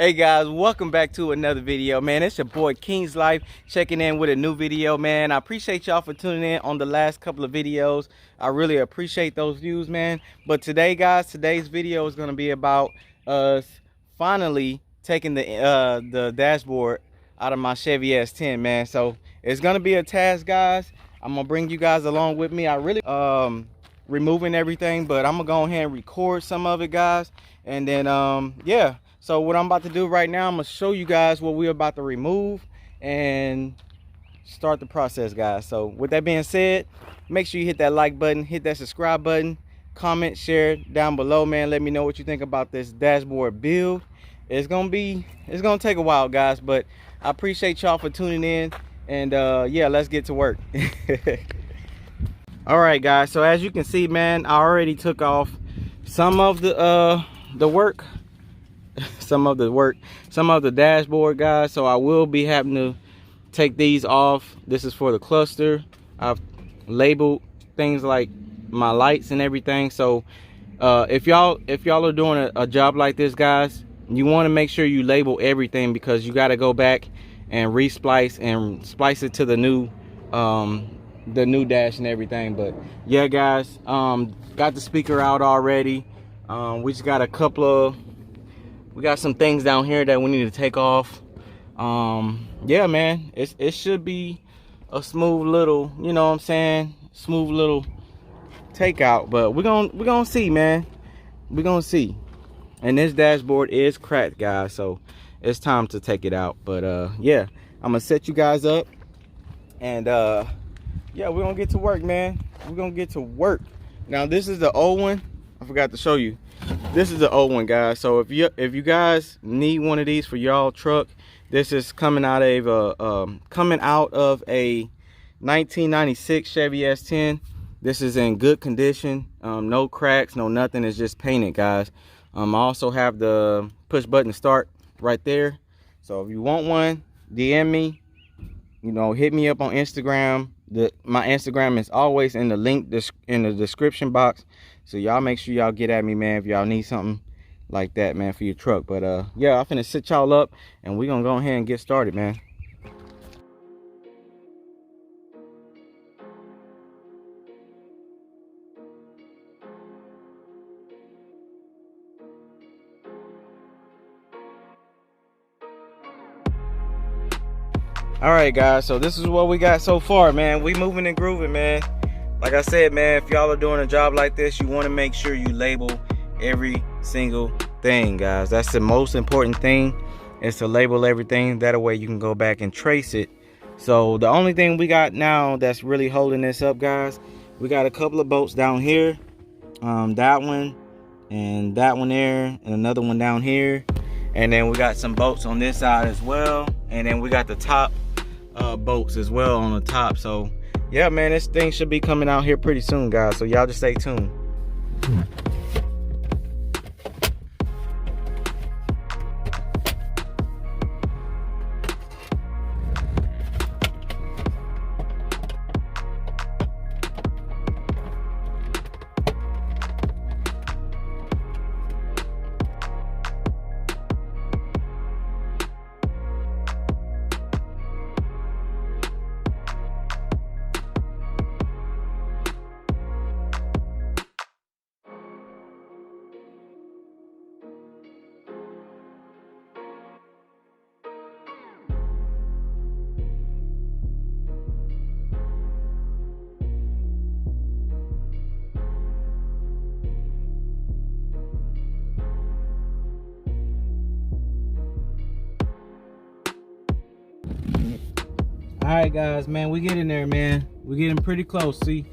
Hey guys, welcome back to another video, man. It's your boy King's Life checking in with a new video, man. I appreciate y'all for tuning in on the last couple of videos. I really appreciate those views, man. But today, guys, today's video is going to be about us finally taking the dashboard out of my Chevy S10, man. So it's going to be a task, guys. I'm going to bring you guys along with me. I really removing everything, but I'm gonna go ahead and record some of it, guys. And then yeah, so what I'm about to do right now, I'm gonna show you guys what we're about to remove and start the process, guys. So with that being said, make sure you hit that like button, hit that subscribe button, comment, share down below, man. Let me know what you think about this dashboard build. It's gonna take a while, guys, but I appreciate y'all for tuning in. And yeah, let's get to work. All right, guys, so as you can see, man, I already took off some of the work some of the dashboard, guys. So I will be having to take these off. This is for the cluster. I've labeled things like my lights and everything. So if y'all are doing a job like this, guys, you want to make sure you label everything, because you got to go back and resplice and splice it to the new dash and everything. But yeah, guys, got the speaker out already. We just got we got some things down here that we need to take off. Yeah, man, it should be a smooth little, you know what I'm saying, smooth little takeout. But we're gonna see, man. We're gonna see. And this dashboard is cracked, guys, so it's time to take it out. But yeah, I'm gonna set you guys up, and yeah, we're gonna get to work, man. We're gonna get to work. Now, this is the old one. I forgot to show you. This is the old one, guys. So if you guys need one of these for y'all truck, this is coming out of a 1996 Chevy S10. This is in good condition. No cracks, no nothing. It's just painted, guys. I also have the push button start right there. So if you want one, DM me. You know, hit me up on Instagram. My Instagram is always in the link in the description box. So y'all make sure y'all get at me, man, if y'all need something like that, man, for your truck. But yeah, I'm finna sit y'all up, and we're gonna go ahead and get started, man. All right, guys, so this is what we got so far, man. We moving and grooving, man. Like I said, man, if y'all are doing a job like this, you want to make sure you label every single thing, guys. That's the most important thing, is to label everything. That way you can go back and trace it. So the only thing we got now that's really holding this up, guys, we got a couple of bolts down here, that one and that one there, and another one down here, and then we got some bolts on this side as well, and then we got the top bolts as well on the top. So yeah, man, this thing should be coming out here pretty soon, guys, so y'all just stay tuned. All right, guys, man, we getting there, man. We're getting pretty close. See,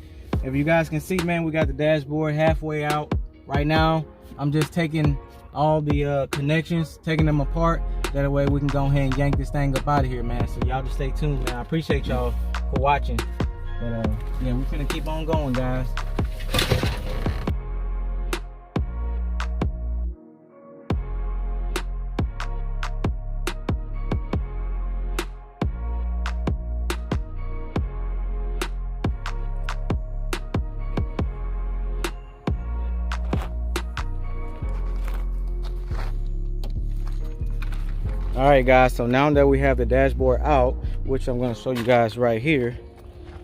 if you guys can see, man, we got the dashboard halfway out right now. I'm just taking all the connections, taking them apart. That way we can go ahead and yank this thing up out of here, man. So y'all just stay tuned, man. I appreciate y'all for watching. But yeah, we're gonna keep on going, guys. All right, guys, so now that we have the dashboard out, which I'm going to show you guys right here.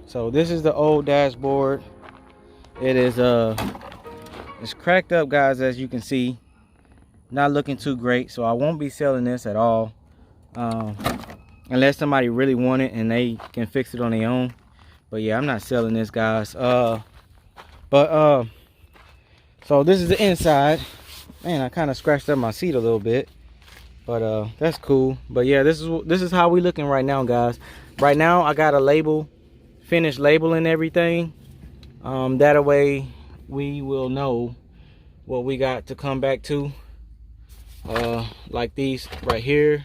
So this is the old dashboard. It is it's cracked up, guys, as you can see. Not looking too great, so I won't be selling this at all, unless somebody really want it and they can fix it on their own. But yeah, I'm not selling this, guys. So this is the inside. Man, I kind of scratched up my seat a little bit, but that's cool. But yeah, this is how we looking right now, guys. Right now I got a label, finished labeling everything. That way we will know what we got to come back to. Like these right here.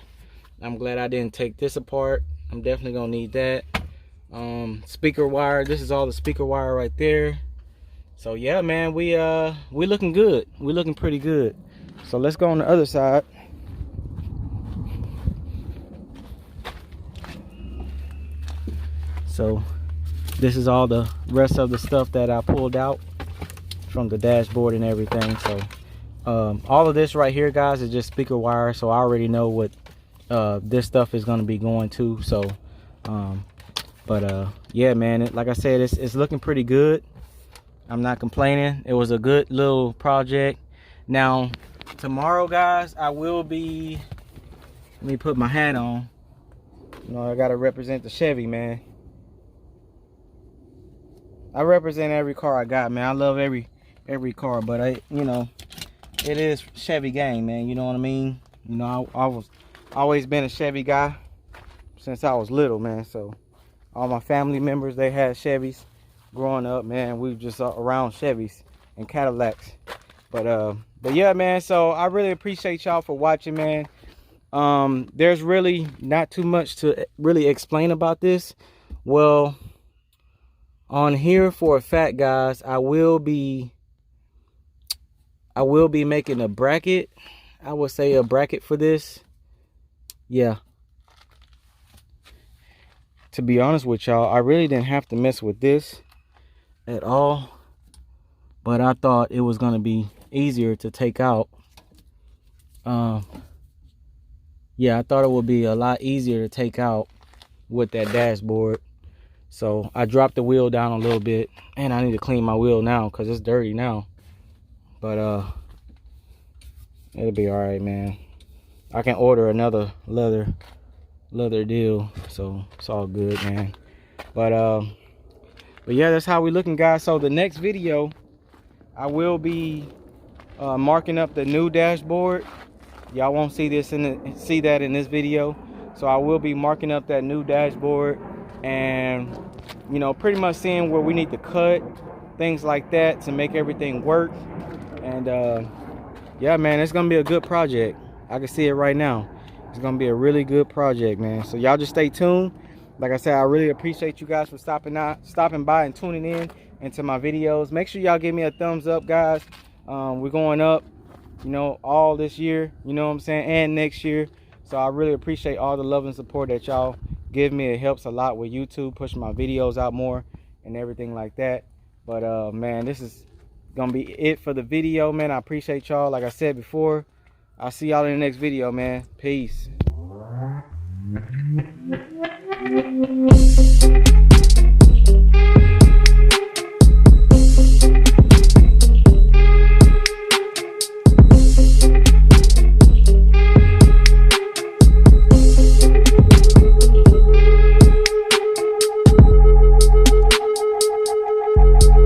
I'm glad I didn't take this apart. I'm definitely gonna need that. Speaker wire, this is all the speaker wire right there. So yeah, man, we looking good. We looking pretty good. So let's go on the other side. So this is all the rest of the stuff that I pulled out from the dashboard and everything. So all of this right here, guys, is just speaker wire, so I already know what this stuff is going to be going to. So yeah, man, like I said, it's looking pretty good. I'm not complaining. It was a good little project. Now tomorrow, guys, I will be, let me put my hat on. You know, I gotta represent the Chevy, man. I represent every car I got, man. I love every car, but you know, it is Chevy gang, man. You know what I mean? You know, I was always been a Chevy guy since I was little, man. So all my family members, they had Chevys growing up, man. We were just around Chevys and Cadillacs. But yeah, man, so I really appreciate y'all for watching, man. There's really not too much to really explain about this. Well, on here, for a fact, guys, I will be making a bracket. I would say a bracket for this. Yeah. To be honest with y'all, I really didn't have to mess with this at all, but I thought it was going to be easier to take out. Yeah, I thought it would be a lot easier to take out with that dashboard. So I dropped the wheel down a little bit, and I need to clean my wheel now because it's dirty now. But it'll be all right, man. I can order another leather deal, so it's all good, man. But yeah, that's how we looking, guys. So the next video, I will be marking up the new dashboard. Y'all won't see that in this video. So I will be marking up that new dashboard, and you know, pretty much seeing where we need to cut, things like that, to make everything work. And yeah, man, it's gonna be a good project. I can see it right now. It's gonna be a really good project, man. So y'all just stay tuned. Like I said, I really appreciate you guys for stopping by and tuning in into my videos. Make sure y'all give me a thumbs up, guys. We're going up, you know, all this year, you know what I'm saying, and next year. So I really appreciate all the love and support that y'all give me. It helps a lot with YouTube, pushing my videos out more and everything like that. But man, this is gonna be it for the video, man. I appreciate y'all. Like I said before, I'll see y'all in the next video, man. Peace.